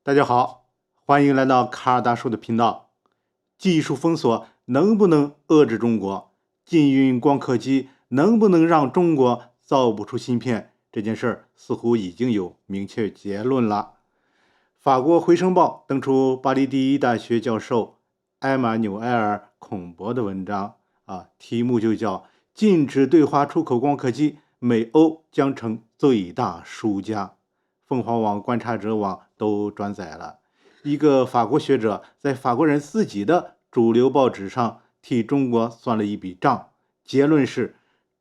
大家好，欢迎来到卡尔大叔的频道。技术封锁能不能遏制中国？禁运光刻机能不能让中国造不出芯片？这件事儿似乎已经有明确结论了。法国《回声报》登出巴黎第一大学教授埃马纽埃尔·孔博的文章，题目就叫禁止对华出口光刻机，美欧将成最大输家。凤凰网、观察者网都转载了。一个法国学者在法国人自己的主流报纸上替中国算了一笔账，结论是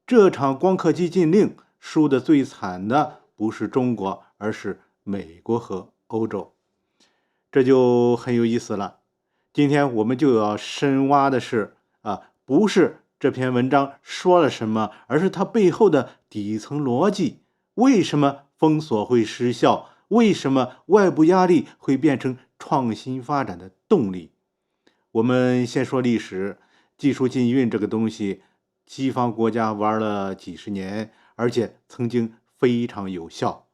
这场光刻机禁令输得最惨的不是中国，而是美国和欧洲。这就很有意思了。今天我们就要深挖的是不是这篇文章说了什么，而是它背后的底层逻辑。为什么封锁会失效？为什么外部压力会变成创新发展的动力？我们先说历史，技术禁运这个东西，西方国家玩了几十年，而且曾经非常有效。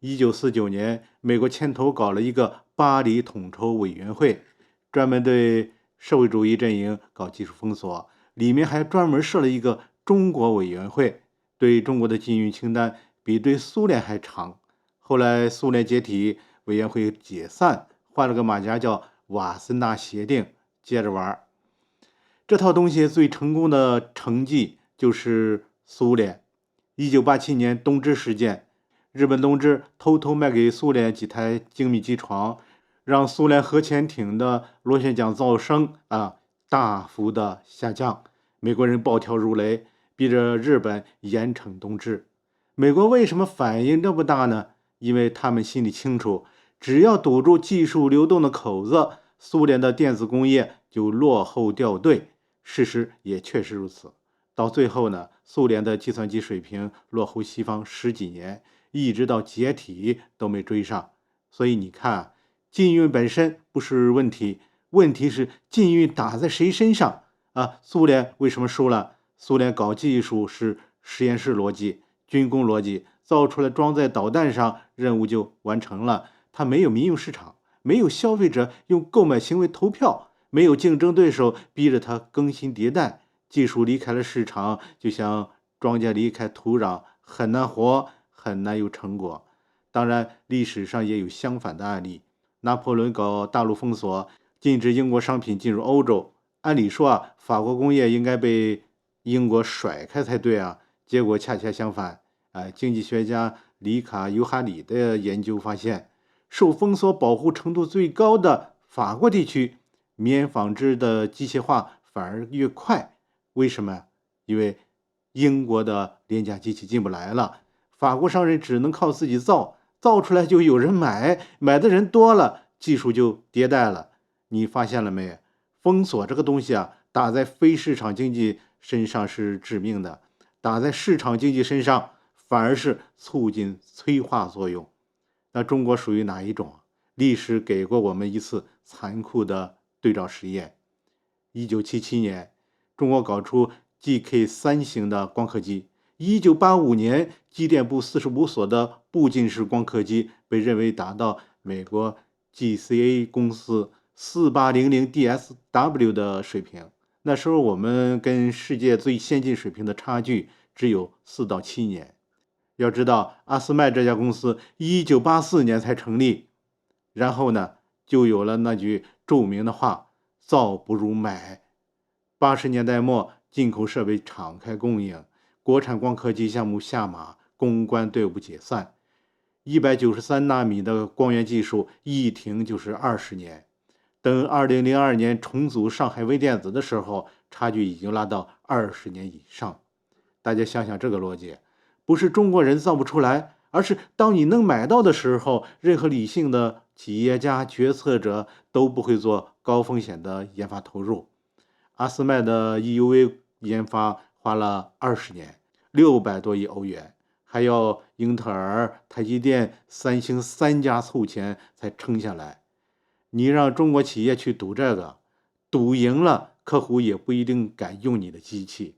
1949年，美国牵头搞了一个巴黎统筹委员会，专门对社会主义阵营搞技术封锁，里面还专门设了一个中国委员会，对中国的禁运清单比对苏联还长。后来苏联解体，委员会解散，换了个马甲叫瓦森纳协定，接着玩。这套东西最成功的成绩就是苏联。1987年东芝事件，日本东芝偷偷卖给苏联几台精密机床，让苏联核潜艇的螺旋桨噪声大幅的下降。美国人暴跳如雷，逼着日本严惩东芝。美国为什么反应这么大呢？因为他们心里清楚，只要堵住技术流动的口子，苏联的电子工业就落后掉队。事实也确实如此。到最后呢，苏联的计算机水平落后西方10几年，一直到解体都没追上。所以你看，禁运本身不是问题，问题是禁运打在谁身上苏联为什么输了？苏联搞技术是实验室逻辑、军工逻辑，造出来装在导弹上，任务就完成了。它没有民用市场，没有消费者用购买行为投票，没有竞争对手逼着它更新迭代。技术离开了市场，就像庄稼离开土壤，很难活，很难有成果。当然，历史上也有相反的案例。拿破仑搞大陆封锁，禁止英国商品进入欧洲。按理说法国工业应该被英国甩开才对结果恰恰相反。经济学家里卡·尤哈里的研究发现，受封锁保护程度最高的法国地区，棉纺织的机械化反而越快。为什么？因为英国的廉价机器进不来了，法国商人只能靠自己造出来就有人买，买的人多了，技术就迭代了。你发现了没？封锁这个东西打在非市场经济身上是致命的，打在市场经济身上反而是促进催化作用。那中国属于哪一种？历史给过我们一次残酷的对照实验。1977年，中国搞出 GK3 型的光刻机。1985年，机电部45所的步进式光刻机被认为达到美国 GCA 公司 4800DSW 的水平。那时候我们跟世界最先进水平的差距只有4到7年。要知道，阿斯麦这家公司1984年才成立，然后呢，就有了那句著名的话：造不如买。80年代末，进口设备敞开供应，国产光刻机项目下马，公关队伍解散。193纳米的光源技术一停就是20年。等2002年重组上海微电子的时候，差距已经拉到20年以上。大家想想这个逻辑，不是中国人造不出来，而是当你能买到的时候，任何理性的企业家、决策者都不会做高风险的研发投入。阿斯麦的 EUV 研发花了20年，600多亿欧元，还要英特尔、台积电、三星3家凑钱才撑下来。你让中国企业去赌这个，赌赢了，客户也不一定敢用你的机器。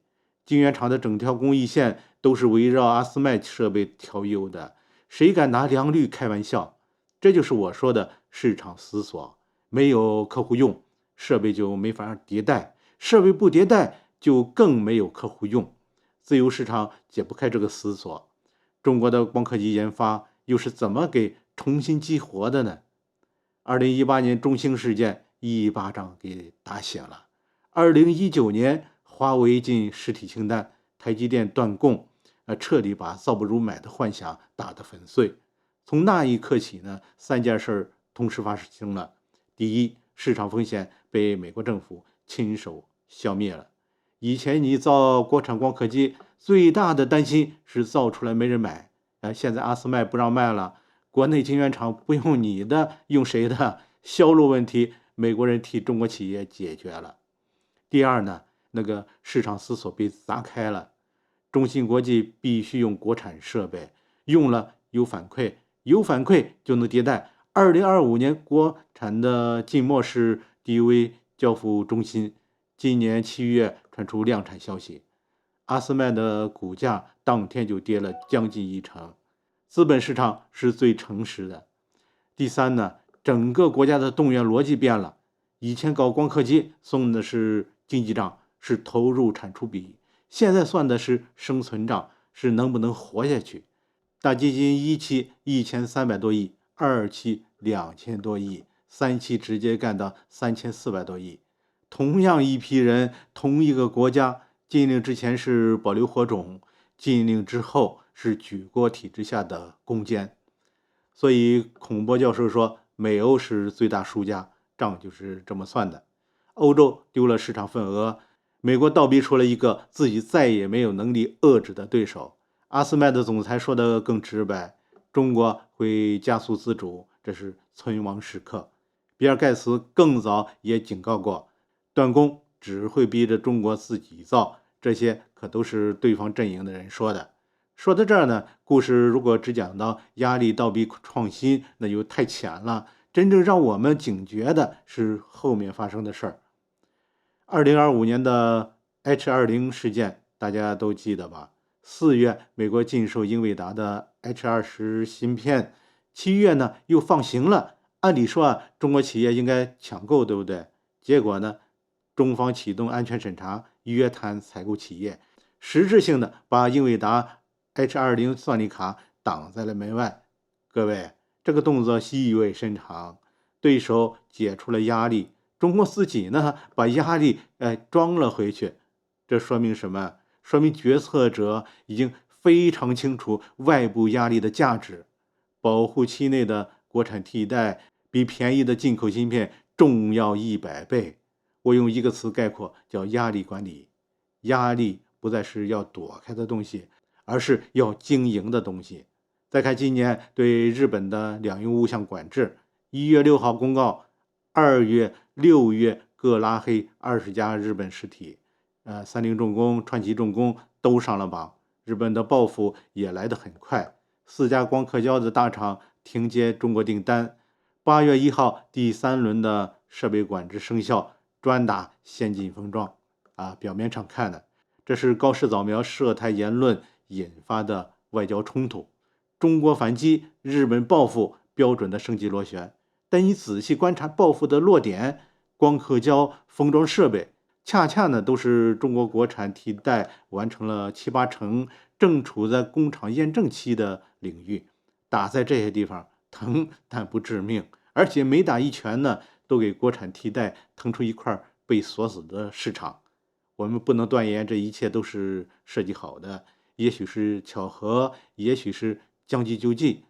晶圆厂的整条工艺线都是围绕阿斯麦设备调优的，谁敢拿良率开玩笑？这就是我说的市场死锁，没有客户用，设备就没法迭代，设备不迭代就更没有客户用，自由市场解不开这个死锁。中国的光刻机研发又是怎么给重新激活的呢？2018年中兴事件一巴掌给打醒了。2019年华为进实体清单，台积电断供，彻底把造不如买的幻想打得粉碎。从那一刻起呢，3件事同时发生了。第一，市场风险被美国政府亲手消灭了。以前你造国产光刻机最大的担心是造出来没人买，现在阿斯麦不让卖了，国内晶圆厂不用你的，用谁的？销路问题，美国人替中国企业解决了。第二呢，那个市场死锁被砸开了，中芯国际必须用国产设备，用了有反馈，有反馈就能迭代。2025年国产的浸没式 DUV 交付中芯，今年7月传出量产消息，阿斯麦的股价当天就跌了将近1成。资本市场是最诚实的。第三呢，整个国家的动员逻辑变了，以前搞光刻机算的是经济账，是投入产出比，现在算的是生存账，是能不能活下去。大基金一期1300多亿，二期2000多亿，三期直接干到3400多亿。同样一批人，同一个国家，禁令之前是保留火种，禁令之后是举国体制下的攻坚。所以孔波教授说，美欧是最大输家，账就是这么算的。欧洲丢了市场份额，美国倒逼出了一个自己再也没有能力遏制的对手。阿斯麦的总裁说的更直白，中国会加速自主，这是存亡时刻。比尔盖茨更早也警告过，断供只会逼着中国自己造，这些可都是对方阵营的人说的。说到这儿呢，故事如果只讲到压力倒逼创新，那就太浅了。真正让我们警觉的是后面发生的事儿。2025年的 H20 事件大家都记得吧？4月美国禁售英伟达的 H20 芯片，7月呢又放行了。按理说中国企业应该抢购，对不对？结果呢，中方启动安全审查，约谈采购企业，实质性的把英伟达H20 算力卡挡在了门外。各位，这个动作意味深长，对手解除了压力，中国自己呢把压力装了回去。这说明什么？说明决策者已经非常清楚外部压力的价值。保护期内的国产替代比便宜的进口芯片重要100倍。我用一个词概括，叫压力管理。压力不再是要躲开的东西，而是要经营的东西。再看今年对日本的两用物项管制，1月6号公告，2月、6月各拉黑20家日本实体，三菱重工、川崎重工都上了榜。日本的报复也来得很快，4家光刻胶的大厂停接中国订单。8月1号第3轮的设备管制生效，专打先进封装。表面上看呢，这是高市早苗涉台言论引发的外交冲突，中国反击，日本报复，标准的升级螺旋。但你仔细观察报复的落点，光刻胶、封装设备，恰恰呢都是中国国产替代完成了7、8成，正处在工厂验证期的领域。打在这些地方，疼但不致命，而且每打一拳呢，都给国产替代腾出一块被锁死的市场。我们不能断言这一切都是设计好的，也许是巧合，也许是将计就计，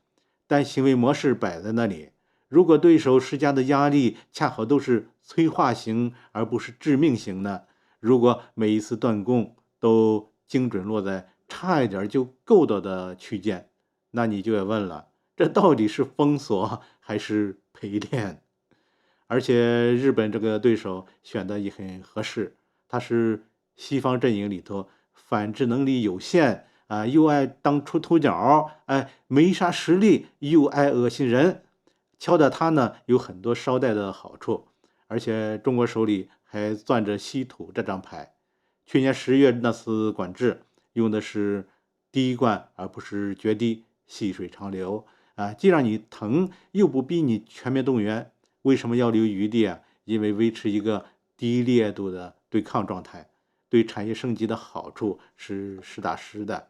但行为模式摆在那里。如果对手施加的压力恰好都是催化型而不是致命型的，如果每一次断供都精准落在差一点就够到的区间，那你就要问了，这到底是封锁还是陪练？而且日本这个对手选的也很合适，他是西方阵营里头反制能力有限又爱当出头鸟，没啥实力，又爱恶心人。敲打他呢有很多捎带的好处，而且中国手里还攥着稀土这张牌。去年10月那次管制用的是滴灌而不是决堤，细水长流既让你疼，又不逼你全面动员。为什么要留余地啊？因为维持一个低烈度的对抗状态，对产业升级的好处是实打实的。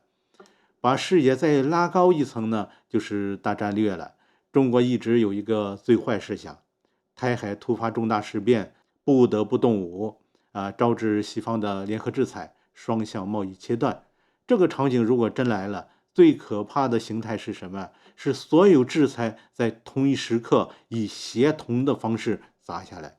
把视野再拉高一层呢，就是大战略了。中国一直有一个最坏设想，台海突发重大事变，不得不动武招致西方的联合制裁，双向贸易切断。这个场景如果真来了，最可怕的形态是什么？是所有制裁在同一时刻以协同的方式砸下来。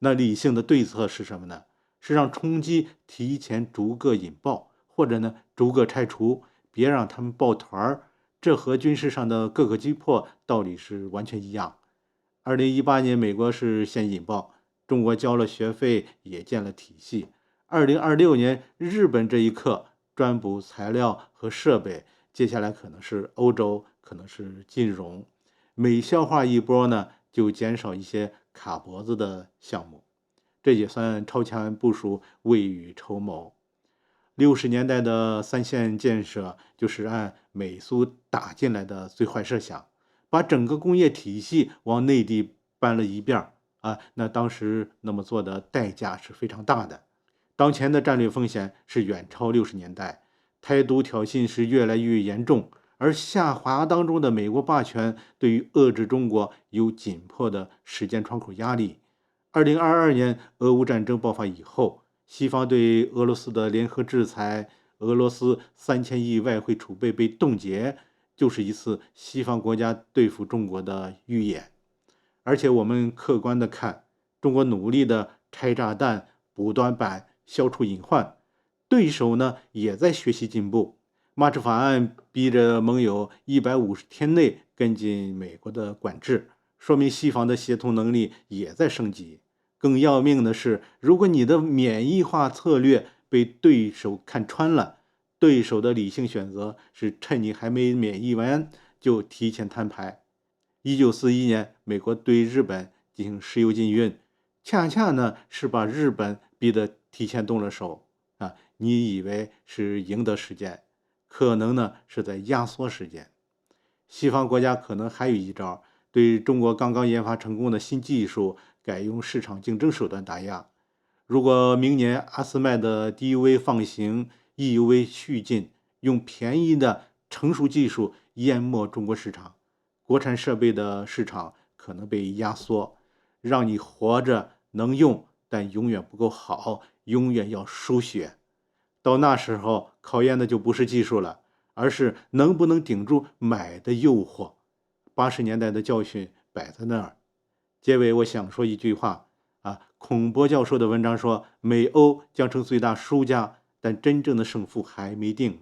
那理性的对策是什么呢？是让冲击提前逐个引爆，或者呢逐个拆除，别让他们抱团儿。这和军事上的各个击破道理是完全一样。2018年美国是先引爆，中国交了学费，也建了体系。2026年日本这一刻专补材料和设备，接下来可能是欧洲，可能是金融。每消化一波呢，就减少一些卡脖子的项目，这也算超前部署，未雨绸缪。60年代的三线建设就是按美苏打进来的最坏设想，把整个工业体系往内地搬了一遍那当时那么做的代价是非常大的。当前的战略风险是远超60年代，台独挑衅是越来越严重，而下滑当中的美国霸权对于遏制中国有紧迫的时间窗口压力。2022年俄乌战争爆发以后，西方对俄罗斯的联合制裁，俄罗斯3000亿外汇储备被冻结，就是一次西方国家对付中国的预演。而且我们客观的看，中国努力的拆炸弹、补短板、消除隐患，对手呢也在学习进步。马芝法案逼着盟友150天内跟进美国的管制，说明西方的协同能力也在升级。更要命的是，如果你的免疫化策略被对手看穿了，对手的理性选择是趁你还没免疫完就提前摊牌。1941年，美国对日本进行石油禁运，恰恰呢是把日本逼得提前动了手你以为是赢得时间，可能呢是在压缩时间。西方国家可能还有一招，对中国刚刚研发成功的新技术改用市场竞争手段打压。如果明年阿斯麦的 DUV 放行，EUV 续进，用便宜的成熟技术淹没中国市场，国产设备的市场可能被压缩，让你活着能用，但永远不够好，永远要输血。到那时候考验的就不是技术了，而是能不能顶住买的诱惑。80年代的教训摆在那儿。结尾我想说一句话孔博教授的文章说，美欧将成最大输家，但真正的胜负还没定。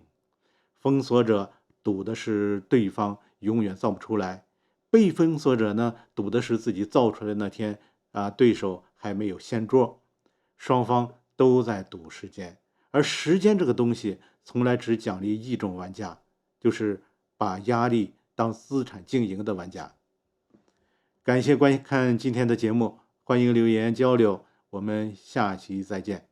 封锁者赌的是对方永远造不出来，被封锁者呢赌的是自己造出来那天对手还没有掀桌。双方都在赌时间，而时间这个东西从来只奖励一种玩家，就是把压力当资产经营的玩家。感谢观看今天的节目，欢迎留言交流，我们下期再见。